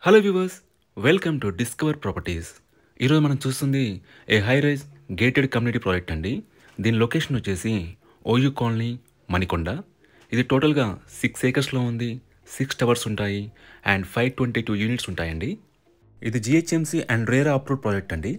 Hello viewers, welcome to Discover Properties. ఈరోజు మనం చూస్తుంది a high rise gated community project అండి. దీని లొకేషన్ వచ్చేసి ఓయూ కాలనీ, మణికొండ. ఇది టోటల్గా 6 ఏకర్స్లో ఉంది. 6 టవర్స్ ఉంటాయి అండ్ 522 యూనిట్స్ ఉంటాయండి. ఇది GHMC and RERA approved project అండి.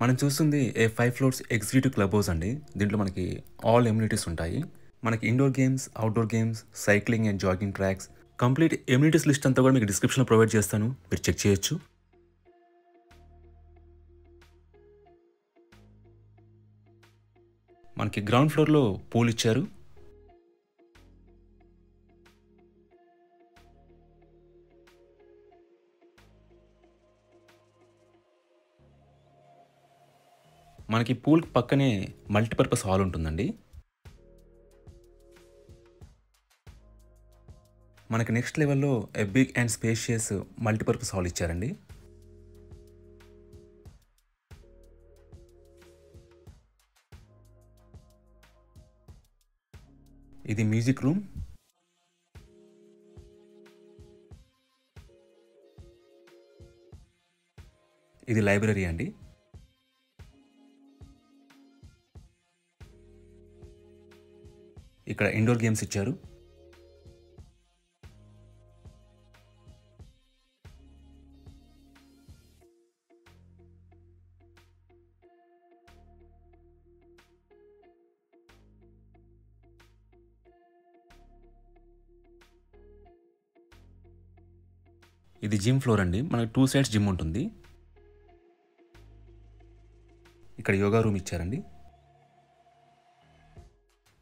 మనం చూస్తుంది a 5 floors executive club house అండి. దీంట్లో మనకి ఆల్ ఎమ్యూనిటీస్ ఉంటాయి. మనకి indoor games, outdoor games, cycling and jogging tracks, complete amenities list అంతా కూడా మీకు డిస్క్రిప్షన్లో ప్రొవైడ్ చేస్తాను, మీరు చెక్ చేయొచ్చు. మనకి గ్రౌండ్ ఫ్లోర్లో పూల్ ఇచ్చారు. మనకి పూల్ పక్కనే మల్టీపర్పస్ హాల్ ఉంటుందండి. మనకి నెక్స్ట్ లెవెల్లో a big and spacious multipurpose hall ఇచ్చారండి. ఇది మ్యూజిక్ రూమ్. ఇది లైబ్రరీ అండి. ఇక్కడ ఇండోర్ గేమ్స్ ఇచ్చారు. ఇది జిమ్ ఫ్లోర్ అండి. మనకి 2 సైడ్స్ జిమ్ ఉంటుంది. ఇక్కడ యోగా రూమ్ ఇచ్చారండి.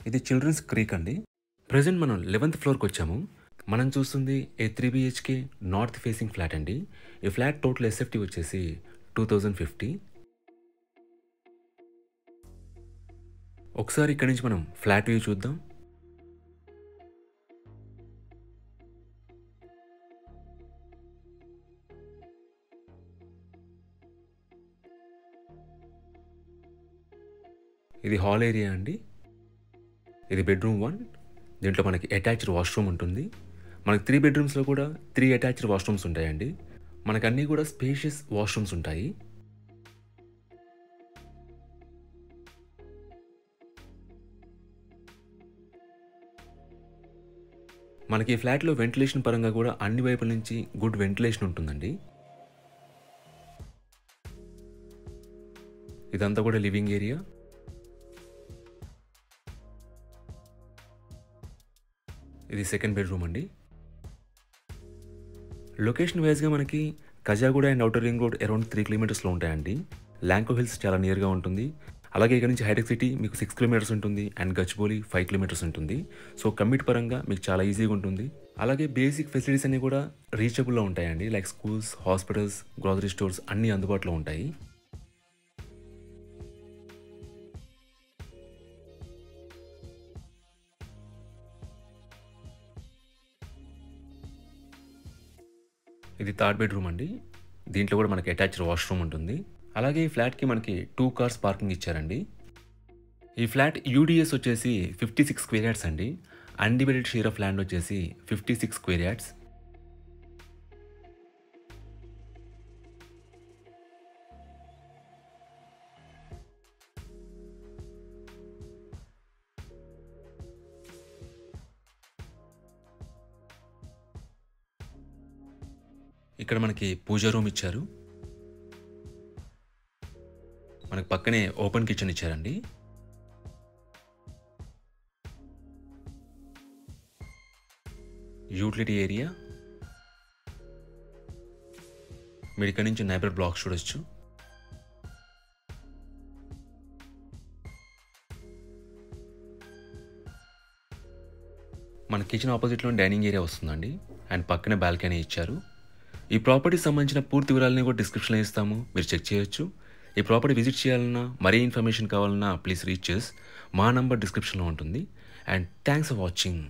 ఇది చిల్డ్రన్స్ క్రీక్ అండి. ప్రజెంట్ మనం 11th ఫ్లోర్కి వచ్చాము. మనం చూస్తుంది ఏ 3 BHK నార్త్ ఫేసింగ్ ఫ్లాట్ అండి. ఈ ఫ్లాట్ టోటల్ ఎస్ఎఫ్టీ వచ్చేసి 2050. ఒకసారి ఇక్కడి నుంచి మనం ఫ్లాట్ వ్యూ చూద్దాం. ఇది హాల్ ఏరియా అండి. ఇది బెడ్రూమ్ 1. దీంట్లో మనకి అటాచ్డ్ వాష్రూమ్ ఉంటుంది. మనకి 3 బెడ్రూమ్స్లో కూడా 3 అటాచ్డ్ వాష్రూమ్స్ ఉంటాయండి. మనకు అన్నీ కూడా స్పేషియస్ వాష్రూమ్స్ ఉంటాయి. మనకి ఈ ఫ్లాట్లో వెంటిలేషన్ పరంగా కూడా అన్ని వైపుల నుంచి గుడ్ వెంటిలేషన్ ఉంటుందండి. ఇదంతా కూడా లివింగ్ ఏరియా. ఇది సెకండ్ బెడ్రూమ్ అండి. లొకేషన్ వైజ్గా మనకి Kajaguda and outer ring road around 3 కిలోమీటర్స్లో ఉంటాయండి. ల్యాంకో హిల్స్ చాలా నియర్గా ఉంటుంది. అలాగే ఇక్కడ నుంచి హైటెక్ సిటీ మీకు 6 కిలోమీటర్స్ ఉంటుంది అండ్ గచ్చిబౌలి 5 కిలోమీటర్స్ ఉంటుంది. సో కమ్యూట్ పరంగా మీకు చాలా ఈజీగా ఉంటుంది. అలాగే బేసిక్ ఫెసిలిటీస్ అన్నీ కూడా రీచబుల్లో ఉంటాయండి. Like schools, hospitals, grocery stores అన్నీ అందుబాటులో ఉంటాయి. ఇది థర్డ్ బెడ్రూమ్ అండి. దీంట్లో కూడా మనకి అటాచ్డ్ వాష్రూమ్ ఉంటుంది. అలాగే ఈ ఫ్లాట్కి మనకి 2 కార్స్ పార్కింగ్ ఇచ్చారండి. ఈ ఫ్లాట్ యూడిఎస్ వచ్చేసి 56 స్క్వేర్ యార్డ్స్ అండి. అన్డివైడెడ్ షేర్ ఆఫ్ ల్యాండ్ వచ్చేసి 56 స్క్వేర్ యార్డ్స్. ఇక్కడ మనకి పూజా రూమ్ ఇచ్చారు. మనకి పక్కనే ఓపెన్ కిచెన్ ఇచ్చారండి. Utility area. మీరు ఇక్కడ నుంచి నైబర్ బ్లాక్స్ చూడొచ్చు. మన కిచెన్ ఆపోజిట్లో డైనింగ్ ఏరియా వస్తుందండి అండ్ పక్కనే బాల్కనీ ఇచ్చారు. ఈ ప్రాపర్టీకి సంబంధించిన పూర్తి వివరాలని కూడా డిస్క్రిప్షన్లో ఇస్తాము, మీరు చెక్ చేయొచ్చు. ఈ ప్రాపర్టీ విజిట్ చేయాలన్నా, మరీ ఇన్ఫర్మేషన్ కావాలన్నా ప్లీజ్ రీచ్ చేస్. మా నంబర్ డిస్క్రిప్షన్లో ఉంటుంది. And thanks for watching.